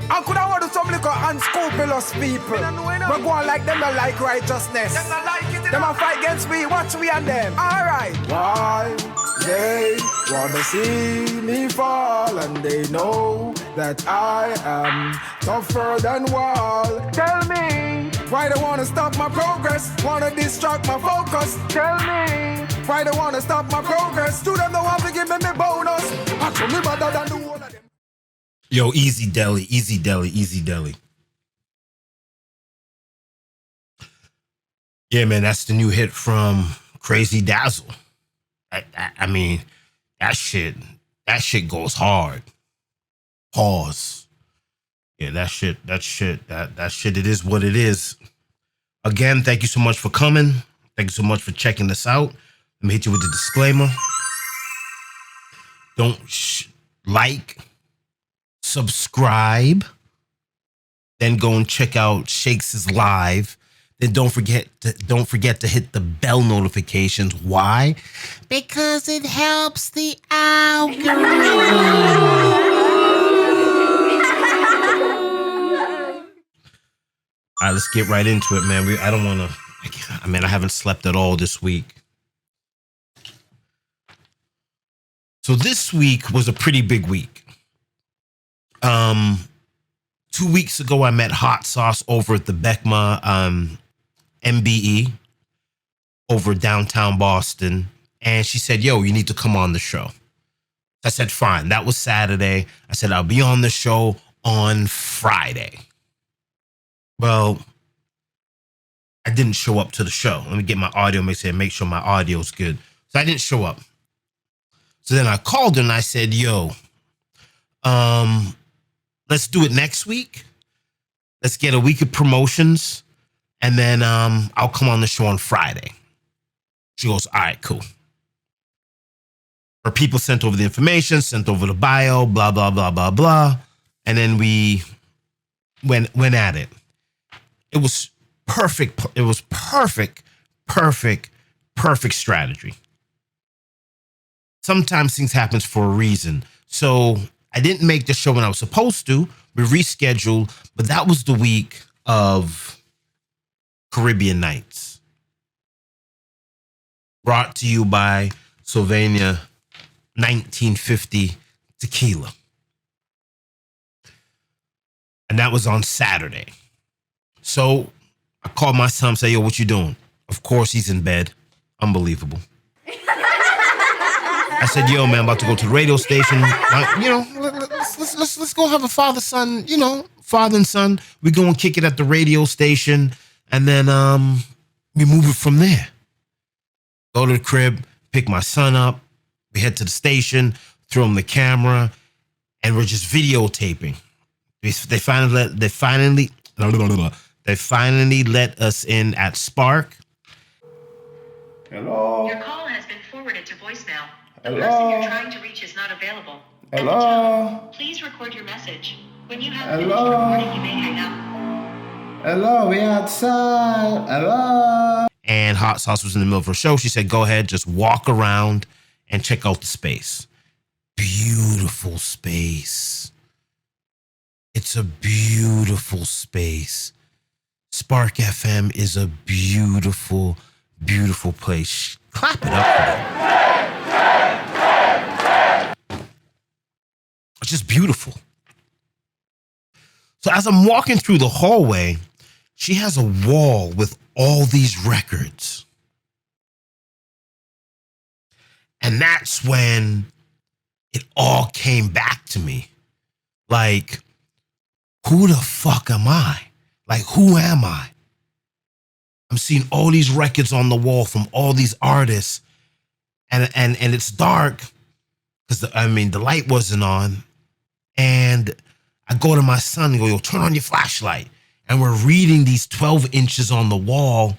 I could have ordered some liquor unscrupulous people. But go on like them that like righteousness. Them a fight against me, watch me and them. Alright. Why they wanna see me fall, and they know that I am tougher than wall. Tell me why they wanna stop my progress, wanna distract my focus. Tell me why they wanna stop my progress. To them, they want to give me bonus. I told me better than the whole of them. Yo, Easy Deli, Easy Deli, Easy Deli. Yeah, man, that's the new hit from Crazy Dazzle. I mean, that shit goes hard. Pause. Yeah, that shit, it is what it is. Again, thank you so much for coming. Thank you so much for checking this out. Let me hit you with the disclaimer. Don't like, subscribe, then go and check out Shakes' live. Then don't forget to hit the bell notifications. Why? Because it helps the algorithm. All right, let's get right into it, man. I haven't slept at all this week. So this week was a pretty big week. 2 weeks ago, I met Hot Sauce over at the BECMA MBE over downtown Boston. And she said, yo, you need to come on the show. I said, fine. That was Saturday. I said, I'll be on the show on Friday. Well, I didn't show up to the show. Let me get my audio mix here and make sure my audio is good. So I didn't show up. So then I called her and I said, yo, let's do it next week. Let's get a week of promotions. And then I'll come on the show on Friday. She goes, all right, cool. Her people sent over the information, sent over the bio, blah, blah, blah, blah, blah. And then we went at it. It was perfect. It was perfect strategy. Sometimes things happen for a reason. So I didn't make the show when I was supposed to. We rescheduled, but that was the week of Caribbean Nights. Brought to you by Sylvania 1950 Tequila. And that was on Saturday. So I called my son and said, yo, what you doing? Of course, he's in bed. Unbelievable. I said, yo, man, I'm about to go to the radio station. Let's go have a father-son, father and son. We go and kick it at the radio station. And then we move it from there. Go to the crib, pick my son up. We head to the station, throw him the camera, and we're just videotaping. They finally let us in at Spark. Hello. Your call has been forwarded to voicemail. The Hello. person you're trying to reach is not available. At the tone, please record your message. When you have finished recording, you may hang up. Hello, we outside. Hello. And Hot Sauce was in the middle of her show. She said, go ahead, just walk around and check out the space. Beautiful space. It's a beautiful space. Spark FM is a beautiful, beautiful place. Clap it up for them. It's just beautiful. So as I'm walking through the hallway, she has a wall with all these records. And that's when it all came back to me. Like, who the fuck am I? Like, who am I? I'm seeing all these records on the wall from all these artists. And it's dark because, the light wasn't on. And I go to my son and go, yo, turn on your flashlight. And we're reading these 12 inches on the wall.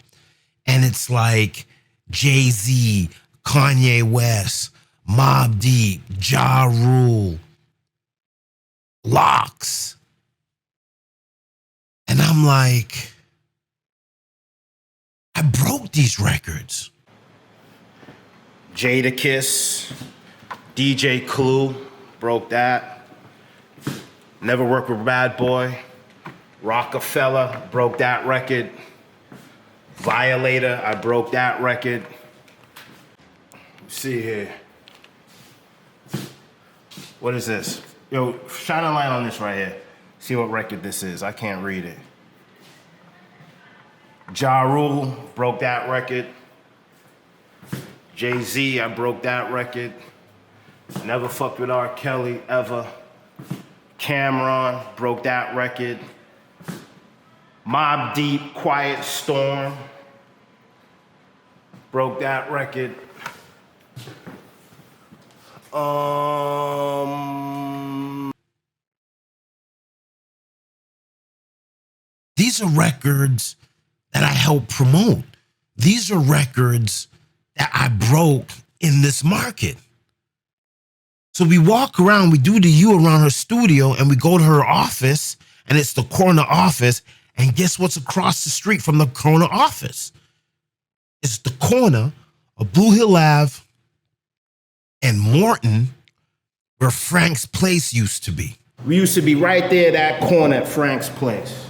And it's like Jay-Z, Kanye West, Mobb Deep, Ja Rule, Locks. And I'm like, I broke these records. Jadakiss, DJ Clue, broke that. Never worked with Bad Boy. Rockefeller, broke that record. Violator, I broke that record. Let's see here. What is this? Yo, shine a light on this right here. See what record this is. I can't read it. Ja Rule, broke that record. Jay-Z, I broke that record. Never fucked with R. Kelly, ever. Cameron, broke that record. Mobb Deep, Quiet Storm, broke that record. These are records that I helped promote. These are records that I broke in this market. So we walk around, we do the U around her studio, and we go to her office, and it's the corner office, and guess what's across the street from the corner office? It's the corner of Blue Hill Ave and Morton, where Frank's Place used to be. We used to be right there, that corner at Frank's Place.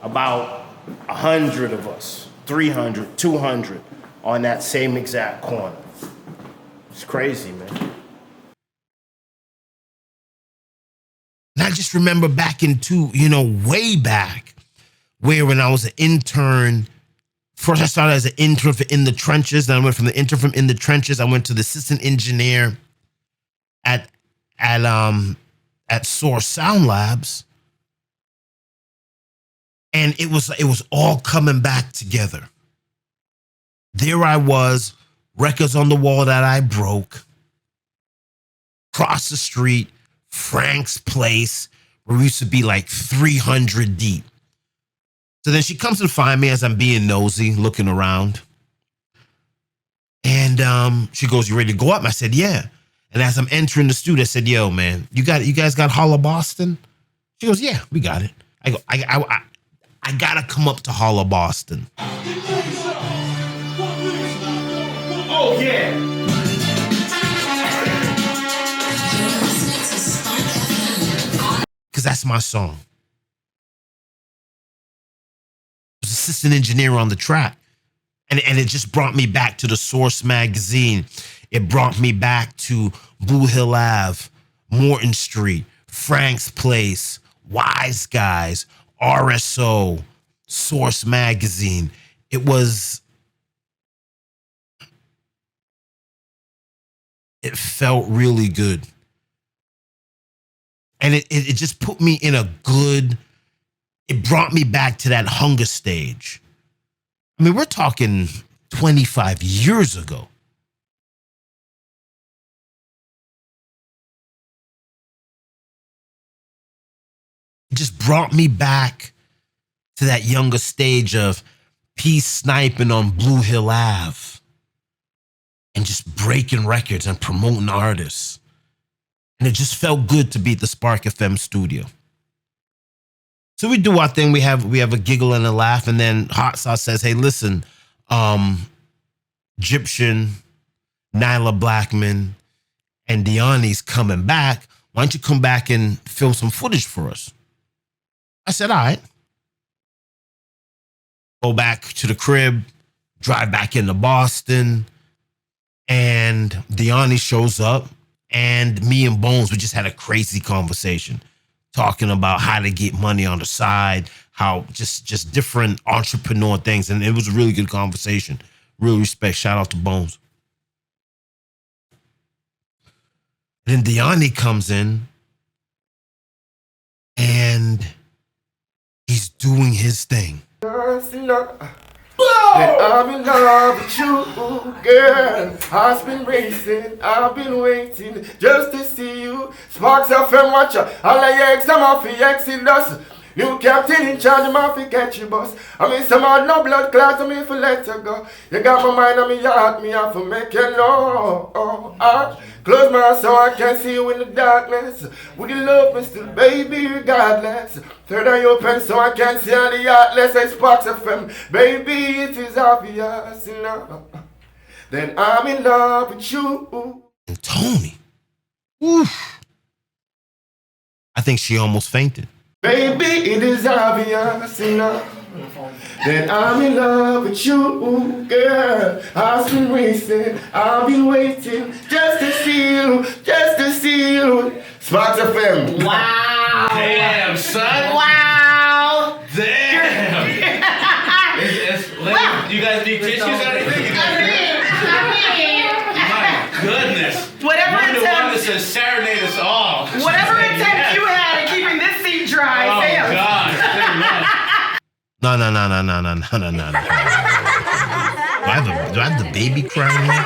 About 100 of us, 300, 200 on that same exact corner. It's crazy, man. And I just remember back into, way back, where when I was an intern, first I started as an intern for In the Trenches, then I went from the intern from In the Trenches, I went to the assistant engineer at Source Sound Labs. And it was all coming back together. There I was, records on the wall that I broke. Across the street, Frank's Place, where we used to be like 300 deep. So then she comes to find me as I'm being nosy, looking around. And she goes, "You ready to go up?" I said, "Yeah." And as I'm entering the studio, I said, "Yo, man, you guys got Holla Boston?" She goes, "Yeah, we got it." I go, I gotta come up to Holla Boston. Oh, yeah. Because that's my song. I was assistant engineer on the track. And it just brought me back to the Source magazine. It brought me back to Blue Hill Ave, Morton Street, Frank's Place, Wise Guys, RSO, Source magazine. It felt really good. And it just put me in a good, it brought me back to that hunger stage. I mean, we're talking 25 years ago. It just brought me back to that younger stage of peace sniping on Blue Hill Ave and just breaking records and promoting artists. And it just felt good to be at the Spark FM studio. So we do our thing. We have a giggle and a laugh, and then Hot Sauce says, "Hey, listen, Egyptian, Nyla Blackman, and Diani's coming back. Why don't you come back and film some footage for us?" I said, "All right." Go back to the crib, drive back into Boston, and Diani shows up, and me and Bones, we just had a crazy conversation talking about how to get money on the side, how just different entrepreneur things. And it was a really good conversation. Real respect. Shout out to Bones. Then Diani comes in and he's doing his thing. That I'm in love with you, girl. Heart's been racing, I've been waiting just to see you. Sparks FM watcher, all of your ex, I'm off the Exodus. New captain in charge, I'm off to catch your bus. I mean, some odd no blood clots, I'm here for let you go. You got my mind on me, your heart, me have to make you know. Close my eyes so I can see you in the darkness. Would you love me still, baby, regardless? Third eye open so I can see all the heartless. I Sparks FM, baby, it is obvious, Then I'm in love with you. And Tony, whew, I think she almost fainted. Baby, it is obvious enough that I'm in love with you, girl. I've been racing, I've been waiting just to see you, just to see you. Sparks FM. Wow. Damn, son. Wow. Damn. You guys need tissues or anything? My goodness. Whatever You're the one that attempt, says serenade us all. whatever attempt you had at keeping this seat dry, Oh, failed. God. No. Do I have the baby crying here?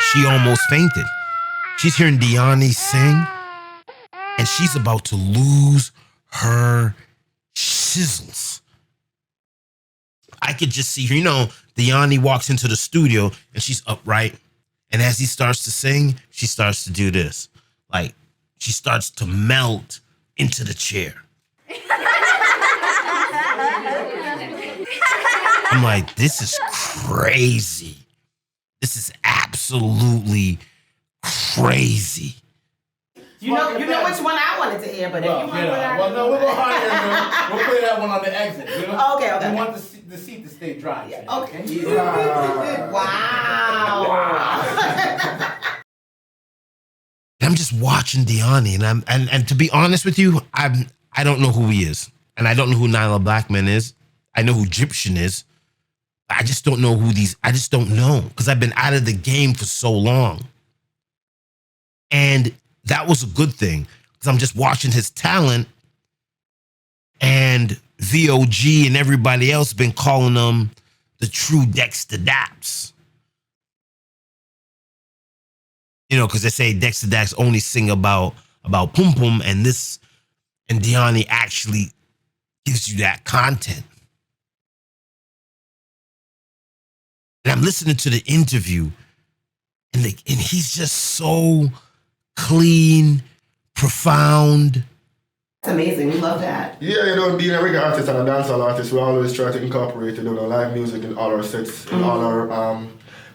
She almost fainted. She's hearing Deani sing, and she's about to lose her shizzles. I could just see her. You know, Deani walks into the studio, and she's upright. And as he starts to sing, she starts to do this. Like, she starts to melt into the chair. I'm like, this is crazy. This is absolutely crazy. You know which one I wanted to hear, but if you want to Well, no, we'll go higher. We'll play that one on the exit. You know? Okay. We want the seat to stay dry. Okay. Wow. I'm just watching Deani, and to be honest with you, I don't know who he is, and I don't know who Nyla Blackman is. I know who Egyptian is. I just don't know who these. I just don't know because I've been out of the game for so long, and that was a good thing because I'm just watching his talent, and VOG and everybody else been calling him the true Dexter Daps. You know, because they say Dexter Daps only sing about Pum Pum, and Deani actually gives you that content. And I'm listening to the interview, and he's just so clean, profound. That's amazing. We love that. Yeah, you know, being a reggae artist and a dancehall artist, we always try to incorporate, you know, live music in all our sets, in all our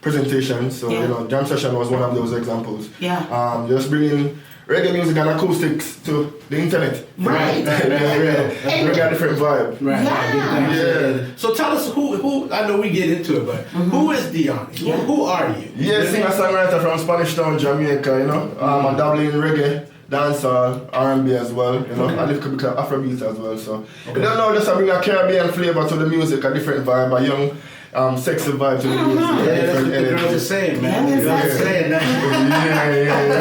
presentations. So, you know, Jam Session was one of those examples. Yeah. Just bringing reggae music and acoustics to the internet. Right. Bring a different vibe. Right. Yeah. So tell us who I know we get into it, but who is Deani? Who are you? Yeah, singer-songwriter from Spanish Town, Jamaica, you know. I dabble in reggae, dancehall, R&B as well, you know. I live a bit of Afrobeat as well, so. You don't know, just bring a Caribbean flavor to the music, a different vibe, a young, sexy vibe to the music. Yeah, the girls are saying, man. The girls are saying that.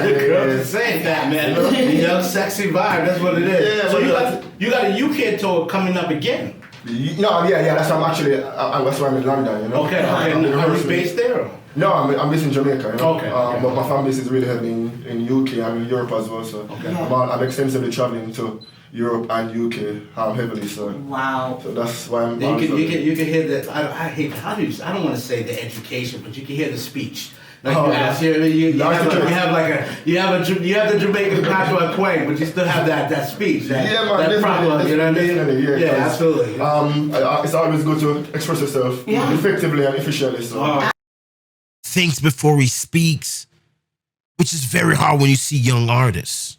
The girls are saying that, man. The young, sexy vibe, that's what it is. Yeah, so you got a UK tour coming up again. No, yeah, that's why I'm actually, that's why I'm in London, you know. Okay. Are you based there? Or? No, I'm based in Jamaica, you know. Okay. But my family is really heavy in UK and in Europe as well, so I'm extensively traveling to Europe and UK heavily, so. Wow. So that's why I'm. You can hear the. I don't want to say the education, but you can hear the speech. Like you have the Jamaican patois twang, but you still have that speech. That proper, you know what I mean? Yeah, absolutely. It's always good to express yourself effectively and efficiently. So. Thinks before he speaks, which is very hard when you see young artists.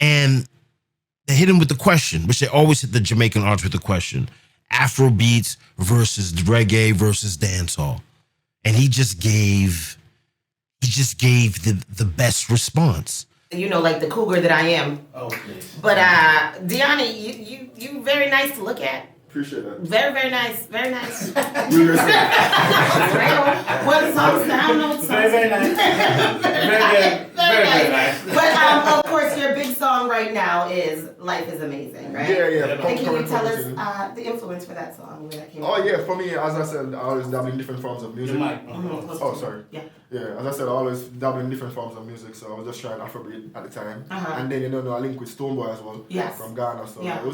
And they hit him with the question, which they always hit the Jamaican artists with the question: Afro beats versus reggae versus dancehall. And he just gave the best response. You know, like the cougar that I am. Oh, please. But Deani, you very nice to look at. Appreciate that. Very, very nice. Very nice. Real. What songs? I don't know what songs. Very nice. Very nice. But of course, your big song right now is "Life Is Amazing," right? Yeah. And can you tell us the influence for that song, where that came from? Oh yeah, for me, as I said, I always dabble in different forms of music. Oh, sorry. Yeah. Yeah, as I said, I always dabble in different forms of music, so I was just trying Afrobeat at the time, and then I link with Stonebwoy as well, Yes. from Ghana. So Yeah. it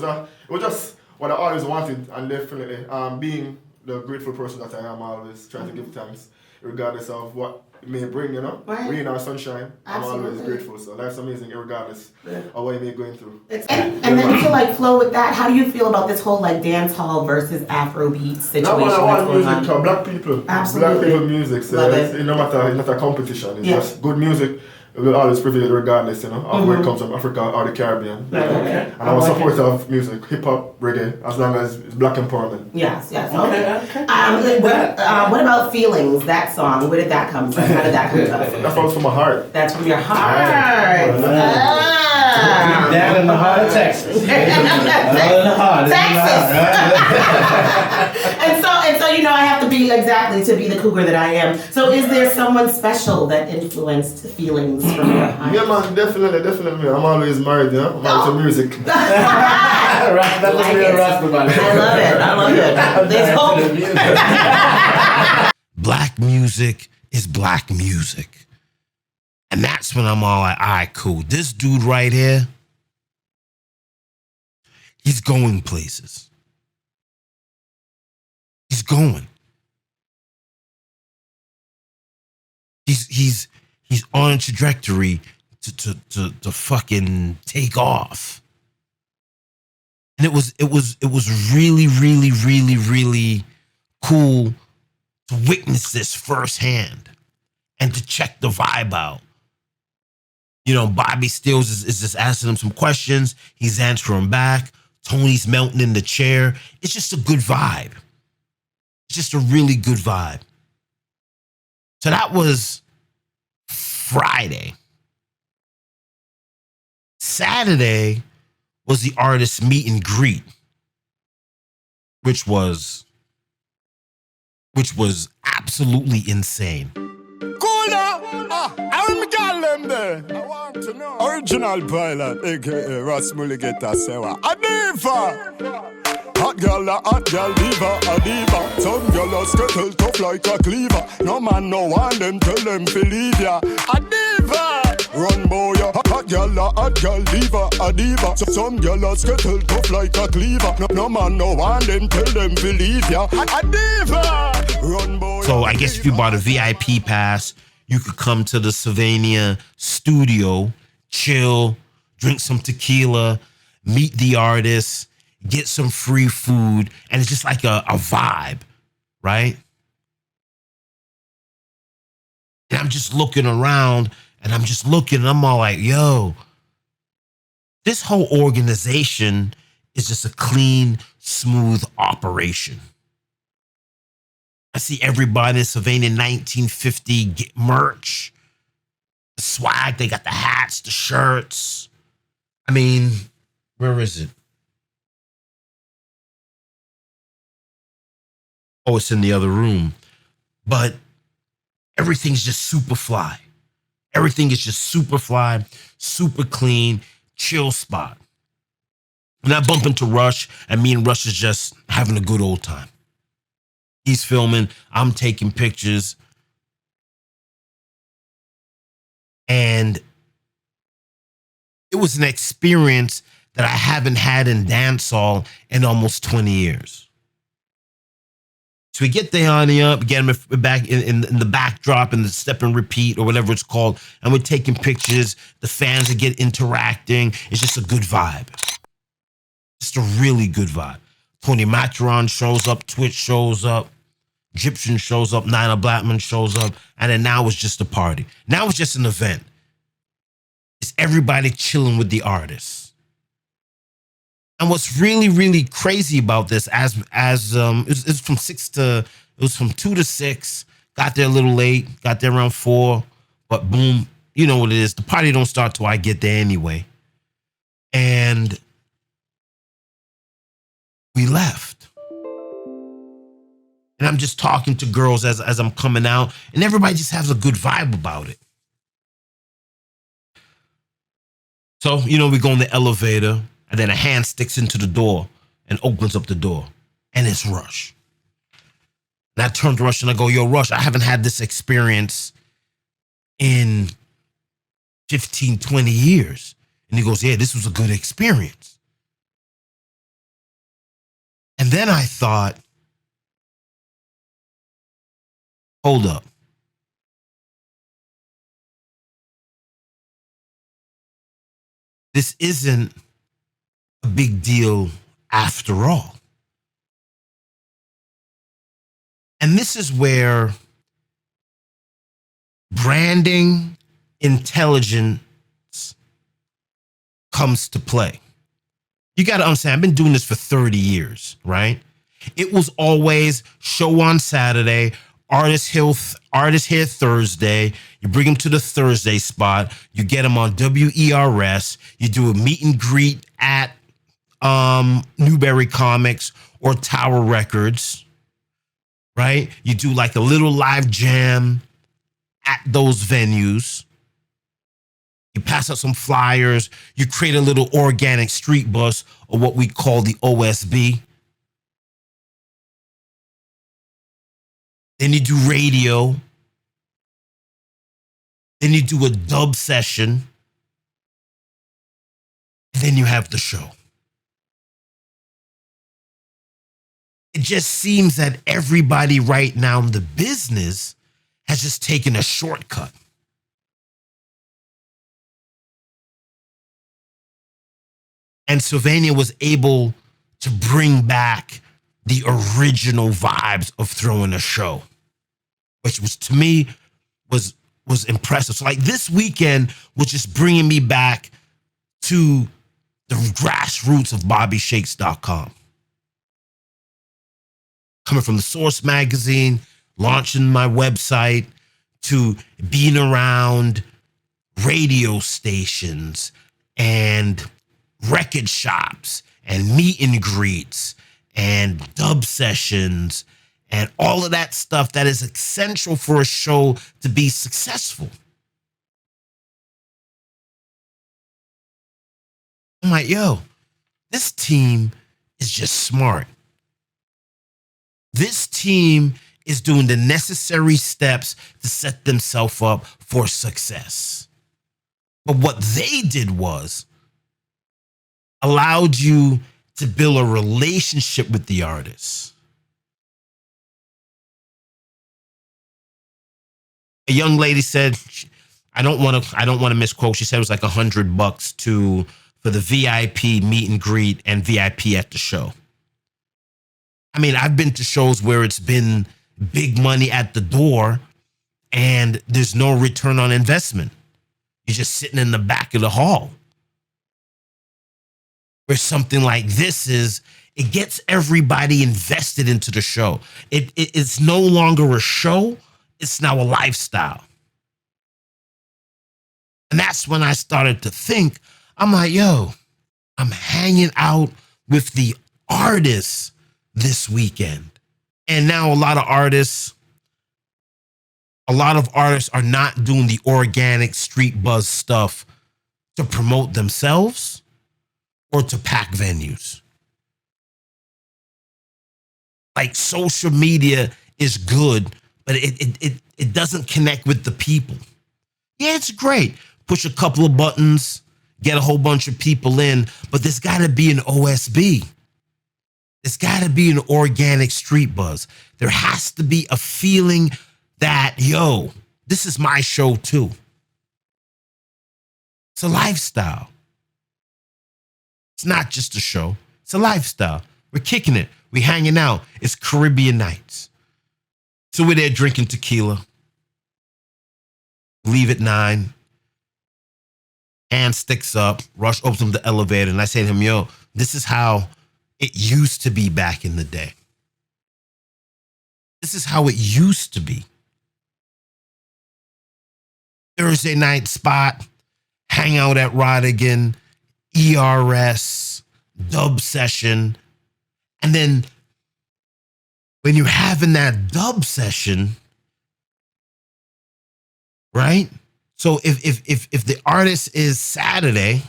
was just what I always wanted, and definitely being the grateful person that I am, always trying to give thanks, regardless of what it may bring, you know? Right. Rain or sunshine, Absolutely. I'm always grateful. So life's amazing, regardless of what you may be going through. And then to like flow with that, how do you feel about this whole like dance hall versus Afrobeat situation? I that's want going music on? for black people. Absolutely. Black people music. So Love it's it. no matter, it's not a competition. It's Yeah. just good music. It will always prevail regardless, you know, of where it comes from, Africa or the Caribbean. Okay. And I'm a supporter of music, hip hop, reggae, as long as it's black empowerment. Yes, yes. Okay. What about Feelings, that song? Where did that come from? How did that come from? That falls from my heart. That's from your heart. Down in the heart of Texas. Down in the heart. And so, you know, I have to be to be the cougar that I am. So is there someone special that influenced Feelings from your heart? Yeah, man, definitely. I'm always married, you know? I'm married to music. That's Like real it. Rasta, man. I love it. There's hope. Black music is black music. And that's when I'm all like, all right, cool. This dude right here, he's going places. He's going. He's on a trajectory to fucking take off. And it was really, really, really, really cool to witness this firsthand and to check the vibe out. You know, Bobby Stills is just asking him some questions. He's answering back. Tony's melting in the chair. It's just a good vibe. It's just a really good vibe. So that was Friday. Saturday was the artist meet and greet, which was absolutely insane. Cool now. I'm gal them there. I want to know. Original pilot, aka Ross Mulligeta Sewa. Adiva. Hot girl diva, a diva. Some girl a skittle tough like a cleaver. No man no want them, tell them to leave ya. A diva. Run boy, hot girl diva, a diva. Some girl a skittle tough like a cleaver. No man no want them, tell them to leave ya. A diva. Run boy. So I guess if you bought a VIP pass, you could come to the Sylvania studio, chill, drink some tequila, meet the artists, get some free food, and it's just like a vibe, right? And I'm just looking around, and I'm all like, yo, this whole organization is just a clean, smooth operation. I see everybody in Sylvania 1950 get merch, the swag, they got the hats, the shirts. I mean, where is it? Oh, it's in the other room. But everything's just super fly. Everything is just super fly, super clean, chill spot. And I bump into Rush, and me and Rush is just having a good old time. He's filming, I'm taking pictures. And it was an experience that I haven't had in dancehall in almost 20 years. So we get Dayani up, get him back in the backdrop and the step and repeat or whatever it's called, and we're taking pictures. The fans are interacting. It's just a good vibe. Just a really good vibe. Tony Matron shows up, Twitch shows up, Egyptian shows up, Nina Blackman shows up, and then now it's just a party. Now it's just an event. It's everybody chilling with the artists. And what's really, really crazy about this, it's from 2 to 6, got there a little late, got there around 4, but boom, you know what it is. The party don't start till I get there anyway. And we left. And I'm just talking to girls as I'm coming out, and everybody just has a good vibe about it. So, you know, we go in the elevator, and then a hand sticks into the door and opens up the door, and it's Rush. And I turn to Rush and I go, yo, Rush, I haven't had this experience in 15, 20 years. And he goes, yeah, this was a good experience. And then I thought, hold up. This isn't a big deal after all. And this is where branding intelligence comes to play. You got to understand, I've been doing this for 30 years, right? It was always show on Saturday, artist here Thursday. You bring them to the Thursday spot. You get them on WERS. You do a meet and greet at Newberry Comics or Tower Records, right? You do like a little live jam at those venues. You pass out some flyers. You create a little organic street bus, or what we call the OSB. Then you do radio. Then you do a dub session. And then you have the show. It just seems that everybody right now in the business has just taken a shortcut. And Sylvania was able to bring back the original vibes of throwing a show, which was, to me, was impressive. So like this weekend was just bringing me back to the grassroots of BobbyShakes.com. Coming from the Source magazine, launching my website, to being around radio stations and record shops and meet and greets and dub sessions and all of that stuff that is essential for a show to be successful. I'm like, yo, this team is just smart. This team is doing the necessary steps to set themselves up for success. But what they did was allowed you to build a relationship with the artist. A young lady said, I don't want to misquote. She said it was like $100 for the VIP meet and greet and VIP at the show. I mean, I've been to shows where it's been big money at the door and there's no return on investment. You're just sitting in the back of the hall. Where something like this is, it gets everybody invested into the show. It's no longer a show, it's now a lifestyle. And that's when I started to think, I'm like, yo, I'm hanging out with the artists this weekend. And now a lot of artists are not doing the organic street buzz stuff to promote themselves or to pack venues. Like, social media is good, but it doesn't connect with the people. Yeah, it's great. Push a couple of buttons, get a whole bunch of people in, but there's got to be an OSB. There's got to be an organic street buzz. There has to be a feeling that, yo, this is my show too. It's a lifestyle. It's not just a show. It's a lifestyle. We're kicking it. We're hanging out. It's Caribbean nights. So we're there drinking tequila. Leave at 9. Hand sticks up. Rush opens the elevator. And I say to him, yo, this is how it used to be back in the day. This is how it used to be. Thursday night spot, hang out at Rodigan, ERS, dub session. And then when you're having that dub session, right? So if the artist is Saturday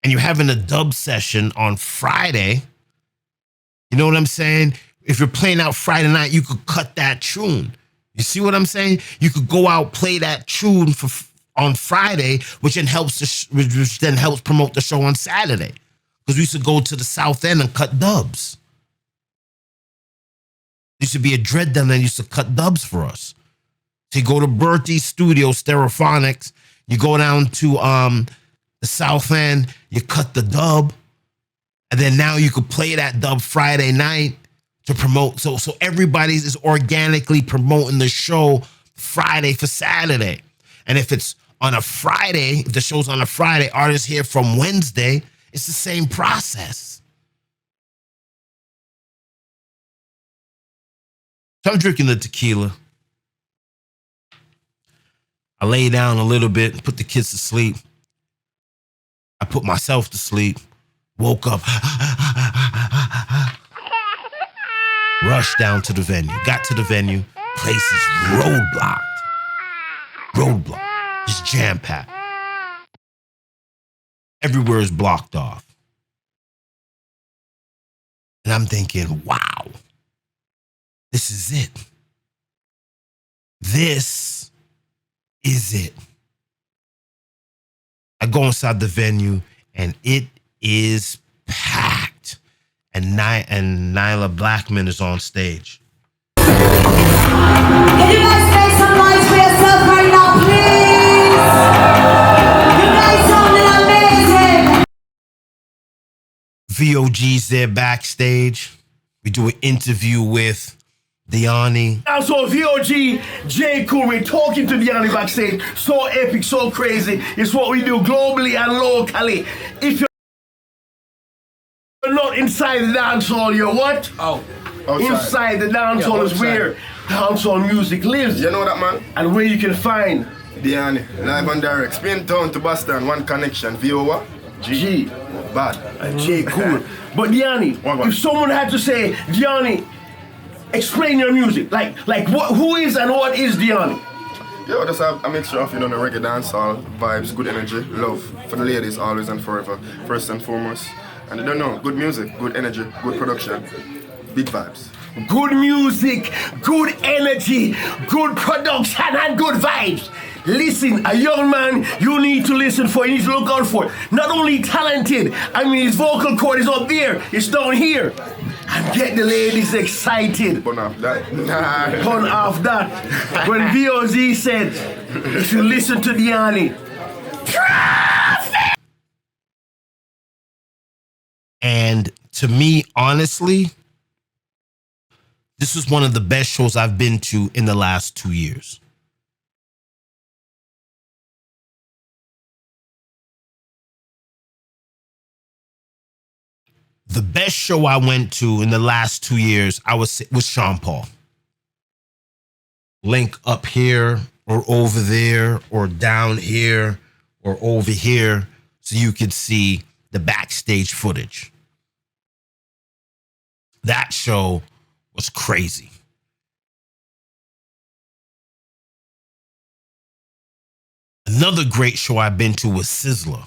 and you're having a dub session on Friday, you know what I'm saying? If you're playing out Friday night, you could cut that tune. You see what I'm saying? You could go out, play that tune on Friday, which then helps promote the show on Saturday. Because we used to go to the South End and cut dubs. There used to be a dread den that used to cut dubs for us. So you go to Bertie's studio, Stereophonics, you go down to the South End, you cut the dub, and then now you could play that dub Friday night to promote. So everybody is organically promoting the show Friday for Saturday. And if it's on a Friday, if the show's on a Friday, artists here from Wednesday, it's the same process. So I'm drinking the tequila. I lay down a little bit, put the kids to sleep. I put myself to sleep, woke up, rushed down to the venue, got to the venue, place is roadblocked. Just jam-packed. Everywhere is blocked off. And I'm thinking, wow, this is it. This is it. I go inside the venue and it is packed. And Nyla Blackman is on stage. Can you guys make some noise for yourself right now, please? You guys sounding amazing. VOG's there backstage. We do an interview with Diani. Also, VOG, J. Cool, we're talking to Diani backstage. So epic, so crazy. It's what we do globally and locally. If you're not inside the dance hall, you're what? Outside. Inside the dance hall is where dancehall music lives. You know that, man? And where you can find Diani, live and direct. Spain town to Boston, one connection. VOA, G. Bad. And J. Cool. But Diani, if someone had to say, Diani, explain your music. Like who is and what is Diani? Yo, just a mixture of, the reggae dancehall vibes, good energy, love for the ladies always and forever, first and foremost. And I don't know, good music, good energy, good production, big vibes. Good music, good energy, good production, and good vibes. Listen, a young man you need to listen for, you need to look out for. Not only talented, his vocal cord is up there, it's down here. And get the ladies excited. Burn off that. Burn off that. When VOZ said, if you listen to Diani, And to me, honestly, this was one of the best shows I've been to in the last 2 years. The best show I went to in the last 2 years, was Sean Paul. Link up here or over there or down here or over here so you could see the backstage footage. That show was crazy. Another great show I've been to was Sizzler.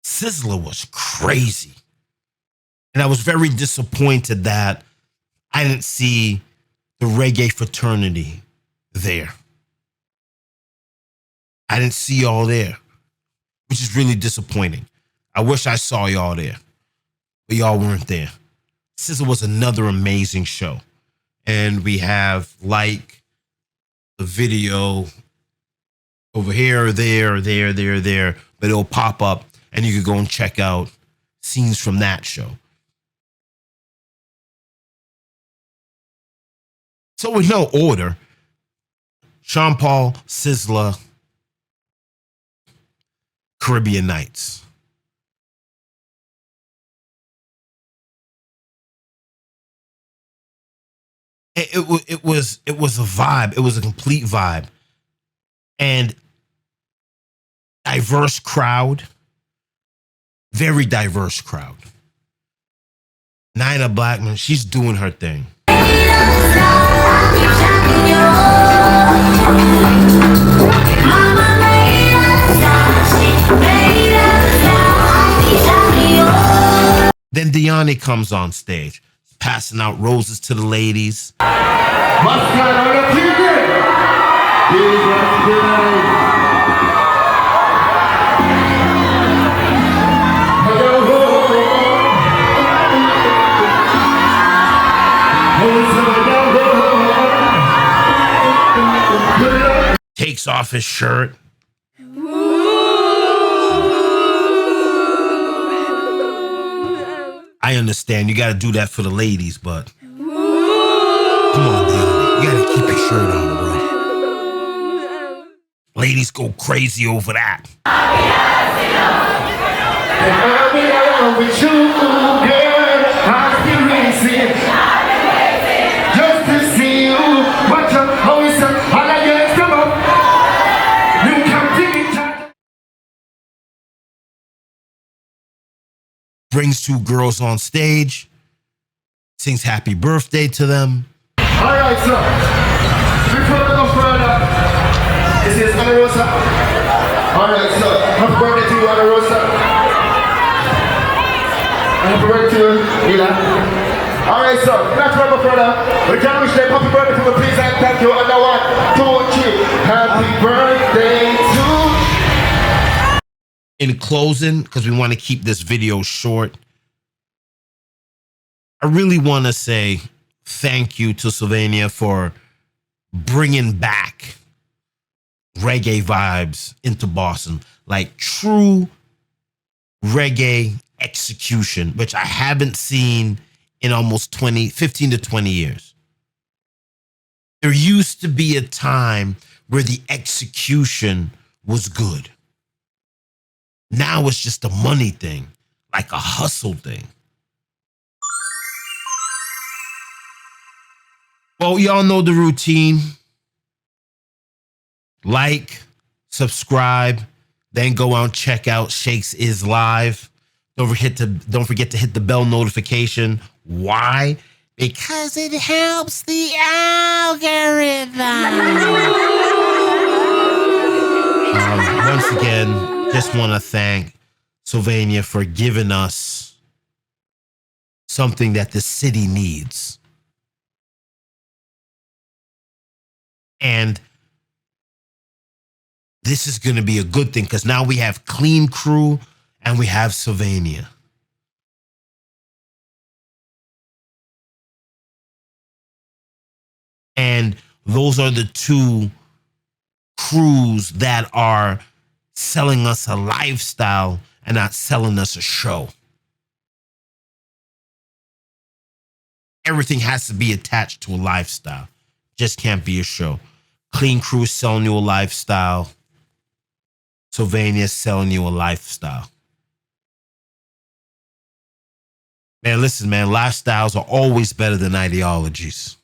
Sizzler was crazy. And I was very disappointed that I didn't see the reggae fraternity there. I didn't see y'all there, which is really disappointing. I wish I saw y'all there, but y'all weren't there. Sizzler was another amazing show. And we have the video over here, there, but it'll pop up and you could go and check out scenes from that show. So with no order, Sean Paul, Sizzler, Caribbean Nights. It was a vibe. It was a complete vibe. And diverse crowd. Very diverse crowd. Nyla Blackman, she's doing her thing. Then Diani comes on stage, passing out roses to the ladies. takes off his shirt. I understand you got to do that for the ladies, but come on, Dion. You got to keep your shirt on, bro. Ladies go crazy over that. I'll be alone with you, girl. I'll be racing. Just to see you. Watch out, how is it? All I get is come up. You can take it. Brings two girls on stage, sings happy birthday to them. All right, sir. Before we go further, this is Ana Rosa. All right, sir. Happy birthday to you, Ana Rosa. Happy birthday to you, Mila. All right, sir. Let's go further. We can wish them happy birthday to me, please, and thank you. And 1, 2, 3. Happy birthday to. In closing, because we want to keep this video short, I really want to say thank you to Sylvania for bringing back reggae vibes into Boston, like true reggae execution, which I haven't seen in almost 15 to 20 years. There used to be a time where the execution was good. Now it's just a money thing, like a hustle thing. Well, y'all know the routine. Like, subscribe, then go out and check out Shakes Is Live. Don't forget to hit the bell notification. Why? Because it helps the algorithm. Once again, just want to thank Sylvania for giving us something that the city needs. And this is going to be a good thing because now we have Clean Crew and we have Sylvania. And those are the two crews that are selling us a lifestyle and not selling us a show. Everything has to be attached to a lifestyle. Just can't be a show. Clean Crew is selling you a lifestyle. Sylvania is selling you a lifestyle. Man, listen, man, lifestyles are always better than ideologies.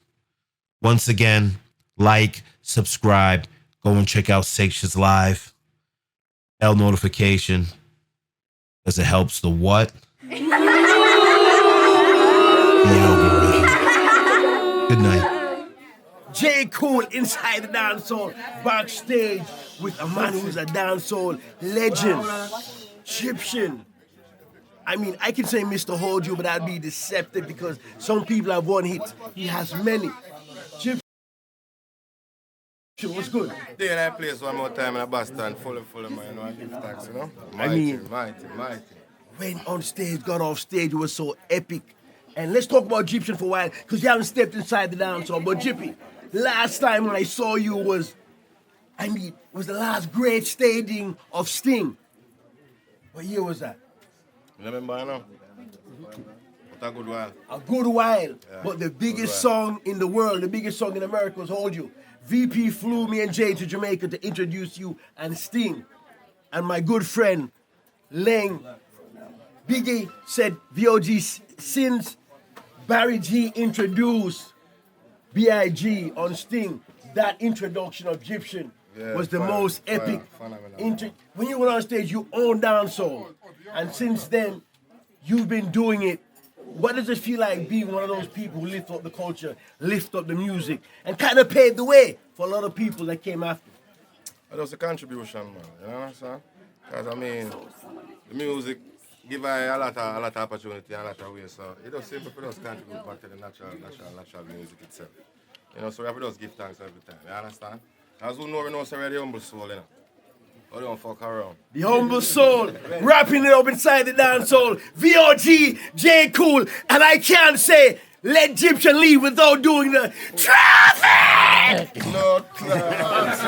Once again, like, subscribe, go and check out Shakes Live. Bell notification, because it helps the what? The algorithm. Good night. J. Cool inside the dancehall, backstage with a man who's a dancehall legend, Egyptian. I mean, I can say Mr. Hold You, but that'd be deceptive because some people have one hit. He has many. Egyptian, what's good? Stay in that place one more time in a Boston, full of man, you know, I give thanks, you know? Mighty. When on stage, got off stage, it was so epic. And let's talk about Egyptian for a while, because you haven't stepped inside the dancehall. But Jippy, last time when I saw you was the last great staging of Sting. What year was that? Remember, you know? A good while. A good while. Yeah, but the biggest song in the world, the biggest song in America was Hold You. VP flew me and Jay to Jamaica to introduce you and Sting. And my good friend, Leng, Biggie said VOG since Barry G introduced B.I.G. on Sting, that introduction of Egyptian was the most epic. When you went on stage, you owned dancehall. And since then, you've been doing it. What does it feel like being one of those people who lift up the culture, lift up the music, and kind of paved the way for a lot of people that came after? It was a contribution, man. You understand? Because, I mean, the music give I a lot of opportunity and a lot of ways. So it does simple for us to contribute back to the natural music itself. You know, so we have to just give thanks every time. You understand? As we know, it's already humble soul, you know. But don't fuck around. The humble soul, wrapping it up inside the dancehall. VOG, J. Cool, and I can't say let Egyptian leave without doing the traffic! Blood clots.